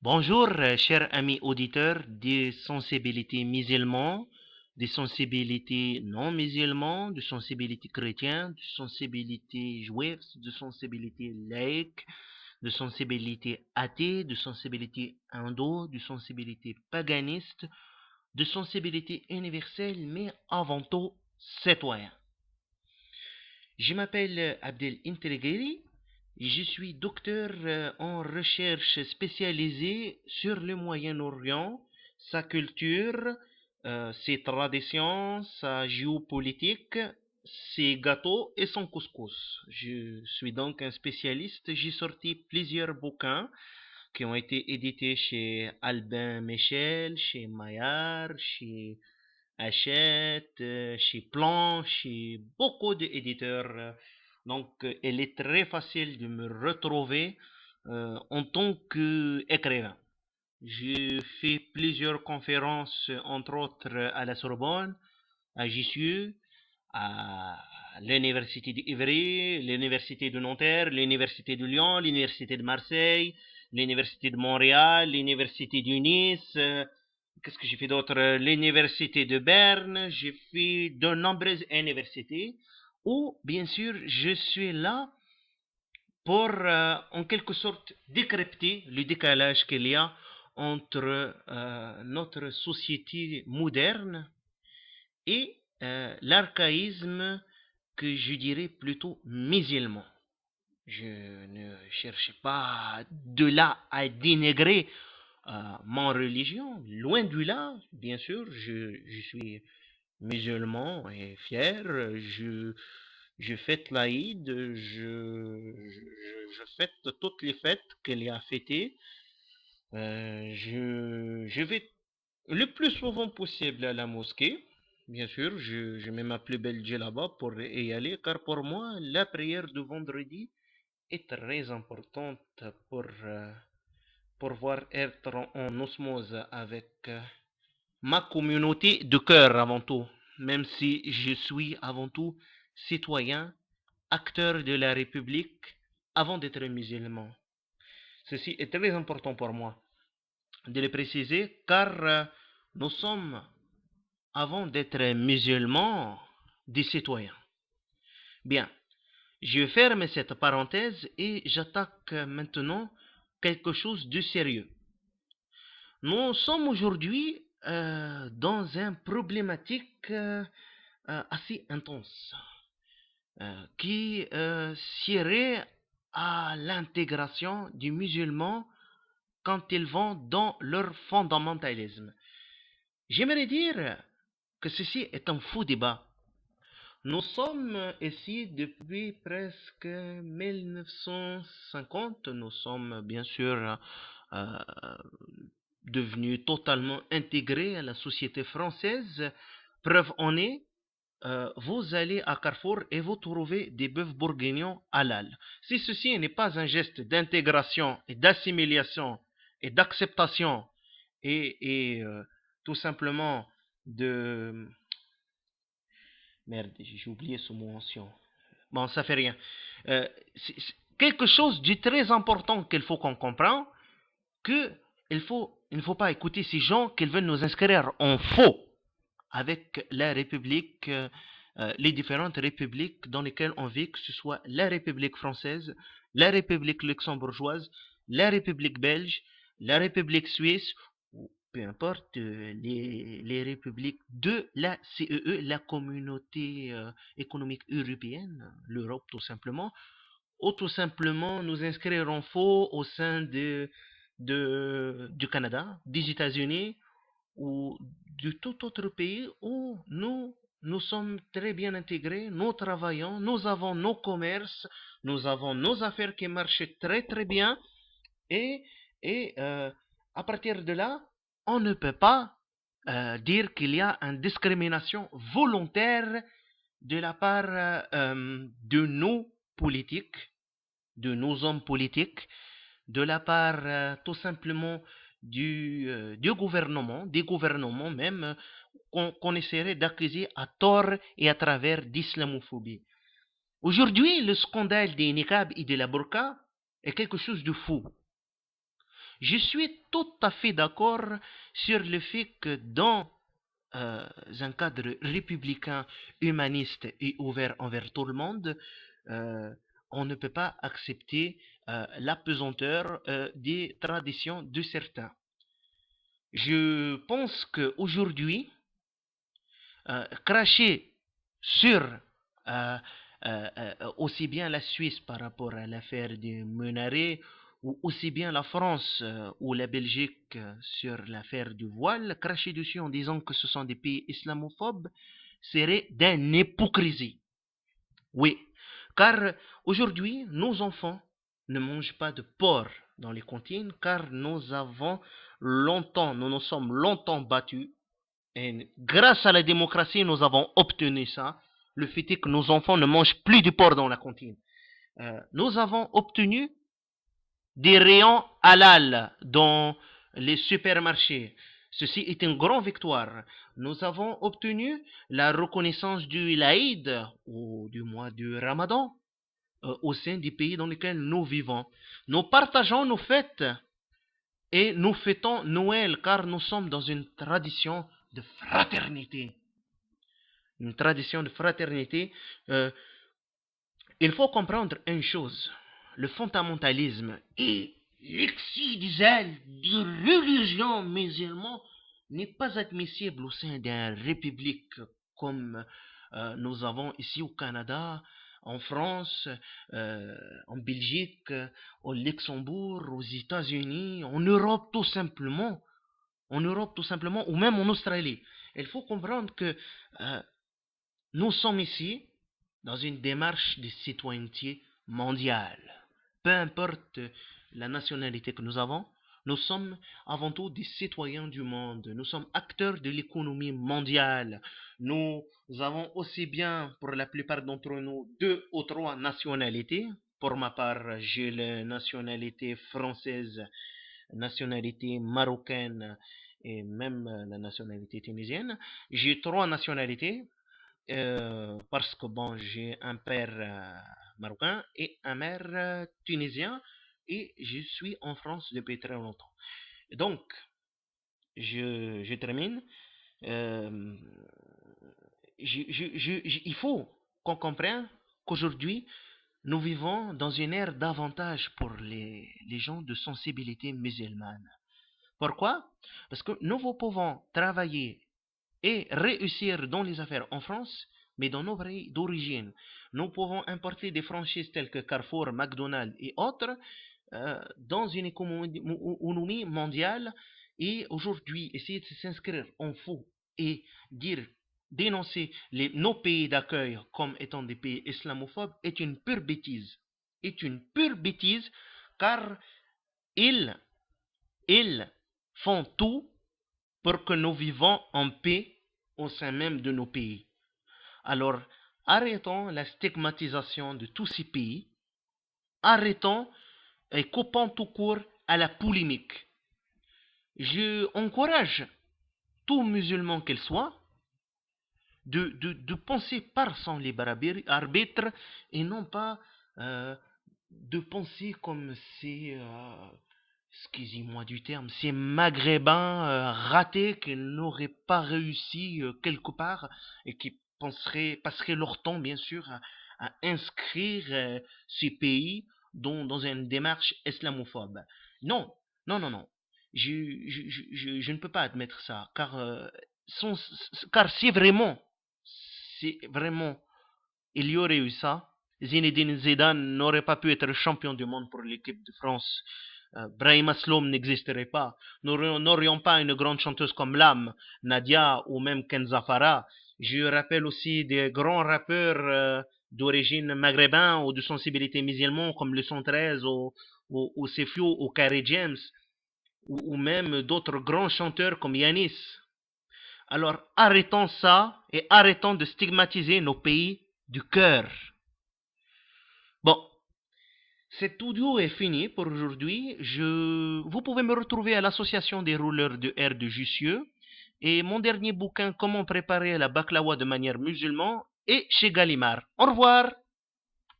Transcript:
Bonjour, chers amis auditeurs des sensibilités musulmans, des sensibilités non musulmans, de sensibilités chrétiennes, de sensibilités juives, de sensibilités laïques, de sensibilités athées, de sensibilités indo, de sensibilités paganistes, de sensibilités universelles, mais avant tout citoyennes. Je m'appelle Abdel Inteligueri. Je suis docteur en recherche spécialisée sur le Moyen-Orient, sa culture, ses traditions, sa géopolitique, ses gâteaux et son couscous. Je suis donc un spécialiste. J'ai sorti plusieurs bouquins qui ont été édités chez Albin Michel, chez Maillard, chez Hachette, chez Plan, chez beaucoup d'éditeurs. Donc, il est très facile de me retrouver en tant qu'écrivain. J'ai fait plusieurs conférences, entre autres à la Sorbonne, à Jussieu, à l'Université d'Ivry, l'Université de Nanterre, l'Université de Lyon, l'Université de Marseille, l'Université de Montréal, l'Université de Nice. Qu'est-ce que j'ai fait d'autre? L'Université de Berne. J'ai fait de nombreuses universités où, bien sûr, je suis là pour, en quelque sorte, décrypter le décalage qu'il y a entre notre société moderne et l'archaïsme que je dirais plutôt musulman. Je ne cherche pas de là à dénigrer mon religion, loin de là, bien sûr, je suis musulman et fier, je fête l'Aïd, je fête toutes les fêtes qu'il y a fêtées. Je vais le plus souvent possible à la mosquée. Bien sûr, je mets ma plus belle djellaba pour y aller, car pour moi, la prière de vendredi est très importante pour pouvoir être en osmose avec ma communauté de cœur avant tout, même si je suis avant tout citoyen, acteur de la République avant d'être musulman. Ceci est très important pour moi de le préciser car nous sommes, avant d'être musulmans, des citoyens. Bien, je ferme cette parenthèse et j'attaque maintenant quelque chose de sérieux. Nous sommes aujourd'hui dans une problématique assez intense qui serait à l'intégration des musulmans quand ils vont dans leur fondamentalisme. J'aimerais dire que ceci est un faux débat. Nous sommes ici depuis presque 1950. Nous sommes bien sûr euh, devenus totalement intégrés à la société française. Preuve en est, vous allez à Carrefour et vous trouvez des bœufs bourguignons halal. Si ceci n'est pas un geste d'intégration et d'assimilation et d'acceptation et tout simplement de... Merde, j'ai oublié ce mot ancien. Bon, ça fait rien. C'est quelque chose de très important qu'il faut qu'on comprenne, que il ne faut pas écouter ces gens qui veulent nous inscrire en faux avec la République, les différentes républiques dans lesquelles on vit, que ce soit la République française, la République luxembourgeoise, la République belge, la République suisse, ou peu importe, les républiques de la CEE, la communauté économique européenne, l'Europe tout simplement, ou tout simplement nous inscrire en faux au sein du Canada, des États-Unis, ou de tout autre pays où nous sommes très bien intégrés, nous travaillons, nous avons nos commerces, nous avons nos affaires qui marchent très très bien et, et à partir de là, on ne peut pas dire qu'il y a une discrimination volontaire de la part de nos politiques, de nos hommes politiques, de la part tout simplement du gouvernement, des gouvernements même, qu'on essaierait d'accuser à tort et à travers d'islamophobie. Aujourd'hui, le scandale des niqab et de la burqa est quelque chose de fou. Je suis tout à fait d'accord sur le fait que dans un cadre républicain, humaniste et ouvert envers tout le monde, euh, on ne peut pas accepter l'apesanteur des traditions de certains. Je pense qu'aujourd'hui, cracher sur aussi bien la Suisse par rapport à l'affaire du Menaret, ou aussi bien la France ou la Belgique sur l'affaire du voile, cracher dessus en disant que ce sont des pays islamophobes, serait d'une hypocrisie. Oui, car aujourd'hui, nos enfants ne mangent pas de porc dans les cantines, car nous nous sommes longtemps battus et grâce à la démocratie, nous avons obtenu ça. Le fait est que nos enfants ne mangent plus du porc dans la cantine. Nous avons obtenu des rayons halal dans les supermarchés. Ceci est une grande victoire. Nous avons obtenu la reconnaissance du l'Aïd, ou du mois du Ramadan, au sein des pays dans lesquels nous vivons. Nous partageons nos fêtes et nous fêtons Noël car nous sommes dans une tradition de fraternité. Une tradition de fraternité. Il faut comprendre une chose. Le fondamentalisme et l'excès du zèle de religion musulmane n'est pas admissible au sein d'une république comme nous avons ici au Canada, en France, en Belgique, au Luxembourg, aux États-Unis, en Europe tout simplement. En Europe tout simplement, ou même en Australie. Il faut comprendre que nous sommes ici dans une démarche de citoyenneté mondiale. Peu importe la nationalité que nous avons, nous sommes avant tout des citoyens du monde. Nous sommes acteurs de l'économie mondiale. Nous avons aussi bien, pour la plupart d'entre nous, 2 ou 3 nationalités. Pour ma part, j'ai la nationalité française, nationalité marocaine et même la nationalité tunisienne. J'ai 3 nationalités parce que bon, j'ai un père marocain et un mère tunisien et je suis en France depuis très longtemps. Donc, je termine. Euh, il faut qu'on comprenne qu'aujourd'hui, nous vivons dans une ère d'avantage pour les gens de sensibilité musulmane. Pourquoi? Parce que nous pouvons travailler et réussir dans les affaires en France, mais dans nos pays d'origine. Nous pouvons importer des franchises telles que Carrefour, McDonald's et autres dans une économie mondiale et aujourd'hui essayer de s'inscrire en faux et dénoncer nos pays d'accueil comme étant des pays islamophobes est une pure bêtise. Est une pure bêtise car ils, ils font tout pour que nous vivons en paix au sein même de nos pays. Alors, arrêtons la stigmatisation de tous ces pays, arrêtons et coupons tout court à la polémique. Je encourage tout musulman qu'il soit de penser par son libre arbitre et non pas de penser comme ces excusez-moi du terme, ces maghrébins ratés qui n'auraient pas réussi quelque part et qui passeraient leur temps, bien sûr, à inscrire ces pays dans une démarche islamophobe. Non, non, non, non. Je ne peux pas admettre ça, car si vraiment il y aurait eu ça, Zinedine Zidane n'aurait pas pu être champion du monde pour l'équipe de France. Brahim Asloum n'existerait pas. Nous n'aurions pas une grande chanteuse comme Lam, Nadia ou même Kenza Farah. Je rappelle aussi des grands rappeurs d'origine maghrébin ou de sensibilité musulmane comme le 113 ou Sefio ou Carrie James ou même d'autres grands chanteurs comme Yanis. Alors arrêtons ça et arrêtons de stigmatiser nos pays du cœur. Bon, cet audio est fini pour aujourd'hui. Vous pouvez me retrouver à l'association des rouleurs de air de Jussieu. Et mon dernier bouquin, Comment préparer la baklawa de manière musulmane, est chez Gallimard. Au revoir!